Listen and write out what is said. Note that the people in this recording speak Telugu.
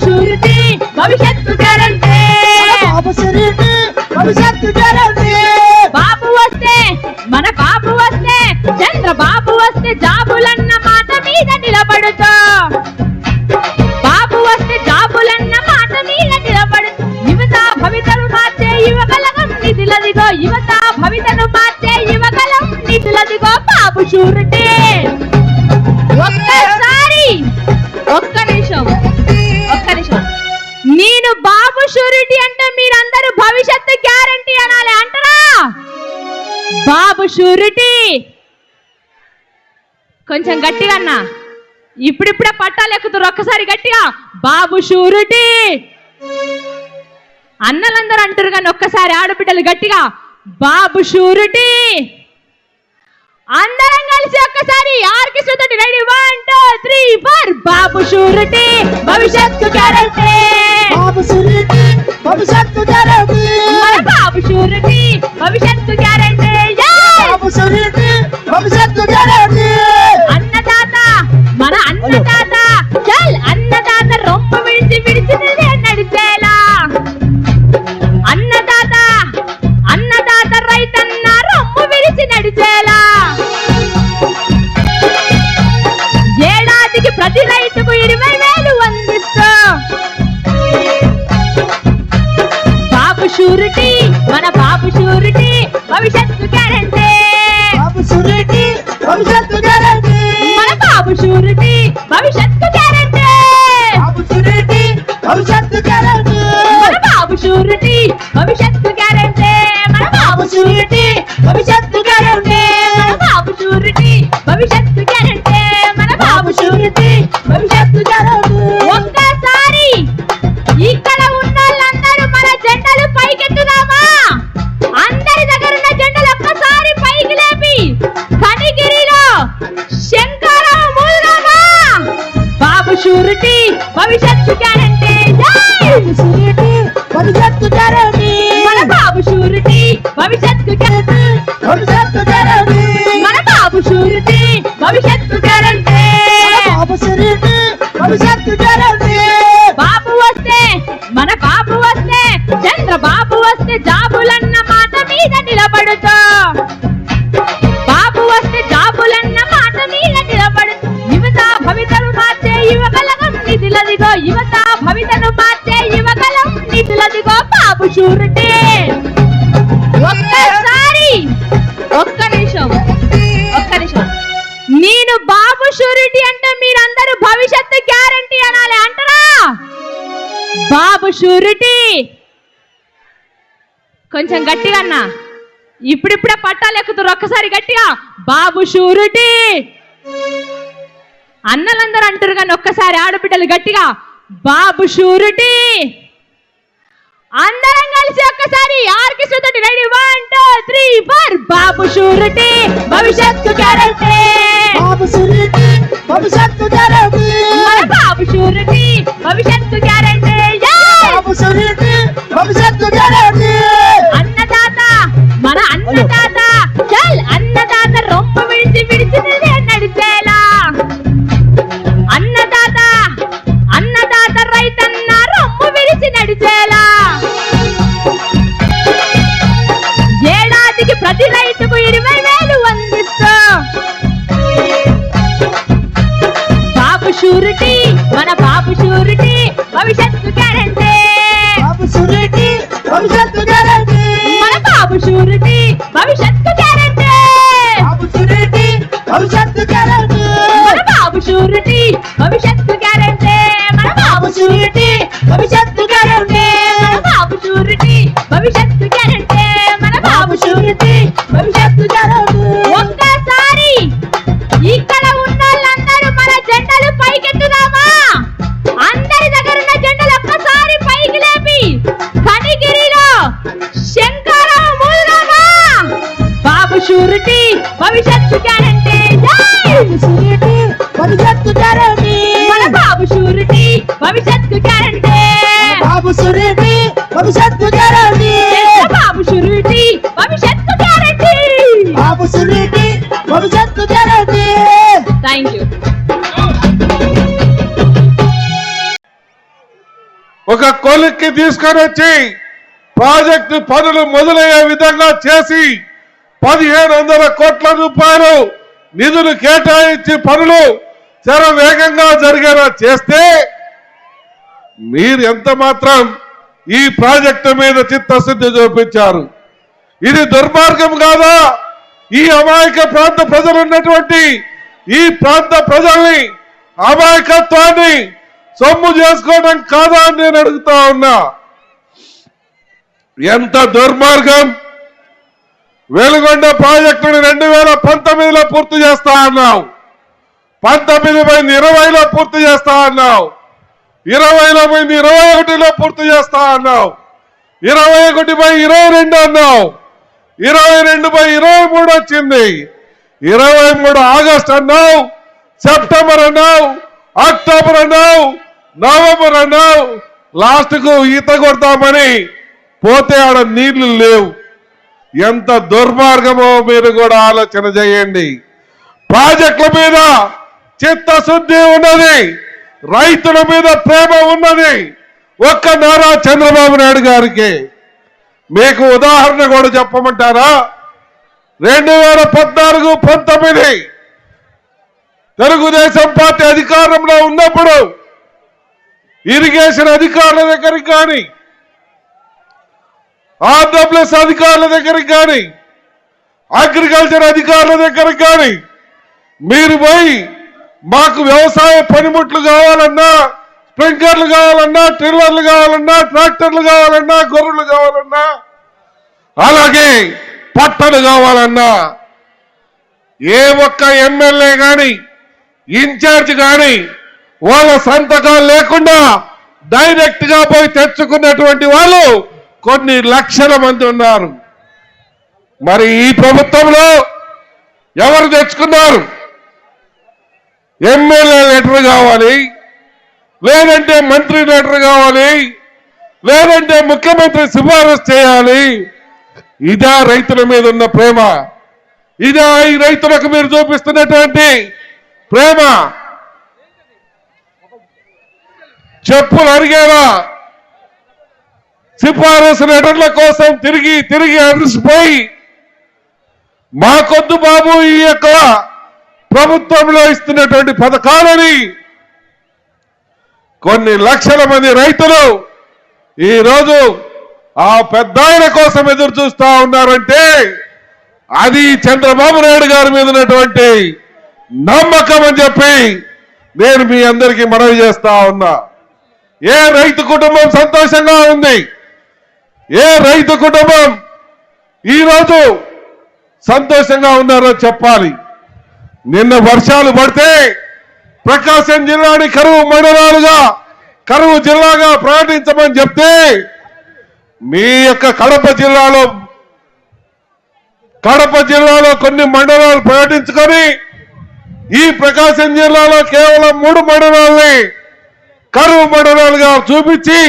షూరిటీ భవిష్యత్తు గ్యారంటీ. బాబు షూరిటీ భవిష్యత్తు గ్యారంటీ. బాబు వస్తే మన బాబు వస్తే చంద్రబాబు వస్తే జాబులన్న మాట మీద నిలబడుతూ, బాబు వస్తే జాబులన్న మాట మీద నిలబడుతూ యువత భవితను మార్చే యువగలం నిధులదిగో, యువత భవితను మార్చే యువగలం నిధులదిగో బాబు షూరిటీ. ఒక్కసారి ఒక్క నిమిషం నేను బాబు షూరిటీ అంటే మీరందరూ భవిష్యత్తు గ్యారంటీ అనాలి అంటారా? బాబు షూరిటీ కొంచెం గట్టిగా అన్నా, ఇప్పుడిప్పుడే పట్టాలు ఎక్కుతారు. ఒక్కసారి గట్టిగా బాబు షూరిటీ. అన్నలందరూ అంటారు కానీ ఒక్కసారి ఆడబిడ్డలు గట్టిగా బాబు షూరిటీ. అందరం కలిసి ఒక్కసారి ఆర్కెస్ట్రా తోటి రెడీ 1 2 3 4 బాబు షూరిటీ భవిష్యత్తు గ్యారంటీ. బాబు షూరిటీ భవిష్యత్తు గ్యారంటీ. మన బాబు షూరిటీ భవిష్యత్తు గ్యారంటీ. బాబు షూరిటీ భవిష్యత్తు గ్యారంటీ. అన్నదాత మన అన్నదాత చల్ అన్నదాత రొమ్ము విడిచి విడిచినదే నడిచేలా, అన్నదాత అన్నదాత రైతన్న రొమ్ము విడిచి నడిచేలా, ఏడాదికి ప్రతి రైతుకు 20,000 అందిస్తూ బాబు షూరిటీ మన బాబు షూరిటీ భవిష్యత్తు గ్యారంటీ. బాబు షూరిటీ భవిష్యత్తు గ్యారంటీ. మన బాబు షూరిటీ భవిష్యత్తు గ్యారంటీ. బాబు షూరిటీ భవిష్యత్తు గ్యారంటీ. మన బాబు షూరిటీ భవిష్యత్తు గ్యారంటీ. మన బాబు షూరిటీ భవిష్యత్తు గ్యారంటీ. మన బాబు షూరిటీ భవిష్యత్తు గ్యారంటీ. మన బాబు షూరిటీ భవిష్యత్తు గ్యారంటీ. ఒక్కసారి ఇక్కడ ఉన్న వాళ్ళందరూ మన జెండాలు పైకెత్తుదామా? అందరి దగ్గర ఉన్న జెండాలు ఒక్కసారి పైకి లేపి కనిగిరిలో శంకరం మూలమా. బాబు షూరిటీ భవిష్యత్తు గ్యారంటీ. బాబు షూరిటీ భవిష్యత్తు గ్యారంటీ. మన బాబు షూరిటీ భవిష్యత్తు గ్యారంటీ. భవిష్యత్తు గ్యారంటీ. మన బాబు షూరిటీ భవిష్యత్తు గ్యారంటీ. బాబు షూరిటీ భవిష్యత్తు గ్యారంటీ. బాబు వస్తే మన బాబు వస్తే చంద్రబాబు వస్తే జాబులన్న మాట మీద నిలబడుతూ, బాబు వస్తే జాబులన్న మాట మీద నిలబడుతూ యువత భవితను మార్చే యువగలం నిధులదిగో, యువత భవితను మార్చే యువగలం నిధులదిగో బాబు షూరిటీ. ఒక్కసారి ఒక్క నిమిషం నేను బాబు షూరిటీ అంటే మీరందరూ భవిష్యత్తు గ్యారంటీ అనాలి అంటారా? బాబు షూరిటీ కొంచెం గట్టిగా అన్నా, ఇప్పుడిప్పుడే పట్టాలు ఎక్కుతారు. ఒక్కసారి గట్టిగా బాబు షూరిటీ. అన్నలందరూ అంటారు కానీ ఒక్కసారి ఆడబిడ్డలు గట్టిగా బాబు షూరిటీ. అందరం కలిసి ఒక్కసారి ఆర్కెస్ట్రా తోటి రెడీ 1 2 3 4 బాబు షూరిటీ భవిష్యత్తు గ్యారంటీ. బాబు షూరిటీ భవిష్యత్తు గ్యారంటీ. మన బాబు షూరిటీ భవిష్యత్తు గ్యారంటీ. బాబు షూరిటీ భవిష్యత్తు గ్యారంటీ. అన్నదాత మన అన్నదాత చల్ అన్నదాత రొమ్ము విడిచి విడిచినదే నడిచేలా, అన్నదాత అన్నదాత రైతన్న రొమ్ము విడిచి నడిచేలా, ఏడాదికి ప్రతి రైతుకు 20,000 అందిస్తూ బాబు షూరిటీ మన బాబు షూరిటీ భవిష్యత్తు గ్యారంటీ. బాబు షూరిటీ భవిష్యత్తు గ్యారంటీ. మన బాబు షూరిటీ భవిష్యత్తు గ్యారంటీ. బాబు షూరిటీ భవిష్యత్తు గ్యారంటీ. మన బాబు షూరిటీ భవిష్యత్తు గ్యారంటీ. మన బాబు షూరిటీ భవిష్యత్తు గ్యారంటీ. మన బాబు షూరిటీ భవిష్యత్తు గ్యారంటీ. మన బాబు షూరిటీ భవిష్యత్తు గ్యారంటీ. ఒక్కసారి ఇక్కడ ఉన్న వాళ్ళందరూ మన జెండాలు పైకెత్తుదామా? అందరి దగ్గర ఉన్న జెండాలు ఒక్కసారి పైకి లేపి కనిగిరిలో శంకరం మూలమా. బాబు షూరిటీ భవిష్యత్తు గ్యారంటీ. బాబు షూరిటీ భవిష్యత్తు గ్యారంటీ. మన బాబు షూరిటీ భవిష్యత్తు గ్యారంటీ. బాబు షూరిటీ భవిష్యత్తు గ్యారంటీ. బాబు షూరిటీ భవిష్యత్తు గ్యారంటీ. బాబు షూరిటీ భవిష్యత్తు గ్యారంటీ. Thank you. ఒక కొలిక్కి తీసుకొని వచ్చి ప్రాజెక్టు పనులు మొదలయ్యే విధంగా చేసి 1500 కోట్ల రూపాయలు నిధులు కేటాయించి పనులు శరవేగంగా జరిగేలా చేస్తే మీరు ఎంత మాత్రం ఈ ప్రాజెక్టు మీద చిత్తశుద్ధి చూపించారు. ఇది దుర్మార్గం కాదా? ఈ అమాయక ప్రాంత ప్రజలు ఉన్నటువంటి ఈ ప్రాంత ప్రజల్ని అమాయకత్వాన్ని సొమ్ము చేసుకోవడం కాదా అని నేను అడుగుతా ఉన్నా. ఎంత దుర్మార్గం! వెలుగొండ ప్రాజెక్టుని 2019లో పూర్తి చేస్తా అన్నావు, 19/20లో పూర్తి చేస్తా అన్నావు, 20/21లో పూర్తి చేస్తా అన్నావు, 21/22 అన్నావు, 22/23 వచ్చింది, 23 ఆగస్టు అన్నావు, సెప్టెంబర్ అన్నావు, అక్టోబర్ అన్నావు, నవంబర్ అన్నావు. లాస్ట్కు ఈత కొడతామని పోతే ఆడ నీళ్లు లేవు. ఎంత దుర్మార్గమో మీరు కూడా ఆలోచన చేయండి. ప్రాజెక్టుల మీద చిత్తశుద్ధి ఉన్నది, రైతుల మీద ప్రేమ ఉన్నది ఒక్క నారా చంద్రబాబు నాయుడు గారికి. మీకు ఉదాహరణ కూడా చెప్పమంటారా? 2014-19 తెలుగుదేశం పార్టీ అధికారంలో ఉన్నప్పుడు ఇరిగేషన్ అధికారుల దగ్గరికి కానీ, ఆర్డబ్ల్యూఎస్ అధికారుల దగ్గరికి కానీ, అగ్రికల్చర్ అధికారుల దగ్గరికి కానీ మీరు పోయి మాకు వ్యవసాయ పనిముట్లు కావాలన్నా, స్ప్రింక్లర్లు కావాలన్నా, ట్రిల్లర్లు కావాలన్నా, ట్రాక్టర్లు కావాలన్నా, గొర్రెలు కావాలన్నా, అలాగే పట్టలు కావాలన్నా ఏ ఒక్క ఎమ్మెల్యే కానీ ఇన్ఛార్జ్ కానీ వాళ్ళ సంతకాలు లేకుండా డైరెక్ట్ గా పోయి తెచ్చుకున్నటువంటి వాళ్ళు కొన్ని లక్షల మంది ఉన్నారు. మరి ఈ ప్రభుత్వంలో ఎవరు తెచ్చుకున్నారు? ఎమ్మెల్యే లెటర్ కావాలి, లేదంటే మంత్రి లెటర్ కావాలి, లేదంటే ముఖ్యమంత్రి సిఫారసు చేయాలి. ఇదా రైతుల మీద ఉన్న ప్రేమ? ఇదా ఈ రైతులకు మీరు చూపిస్తున్నటువంటి ప్రేమ? చెప్పులు అరిగేలా సిఫారసు లెటర్ల కోసం తిరిగి తిరిగి అరిసిపోయి మాకొద్దు బాబు ఈ యొక్క ప్రభుత్వంలో ఇస్తున్నటువంటి పథకాలని కొన్ని లక్షల మంది రైతులు ఈరోజు ఆ పెద్ద ఆయన కోసం ఎదురు చూస్తా ఉన్నారంటే అది చంద్రబాబు నాయుడు గారి మీద ఉన్నటువంటి నమ్మకం అని చెప్పి నేను మీ అందరికీ మనవి చేస్తా ఉన్నా. ఏ రైతు కుటుంబం సంతోషంగా ఉంది? ఏ రైతు కుటుంబం ఈరోజు సంతోషంగా ఉన్నారో చెప్పాలి. నిన్న వర్షాలు పడితే ప్రకాశం జిల్లాని కరువు జిల్లాగా ప్రకటించమని చెప్తే మీ యొక్క కడప జిల్లాలో కొన్ని మండలాలు ప్రకటించుకొని ఈ ప్రకాశం జిల్లాలో కేవలం 3 మండలాల్ని కరువు మండలాలుగా చూపించి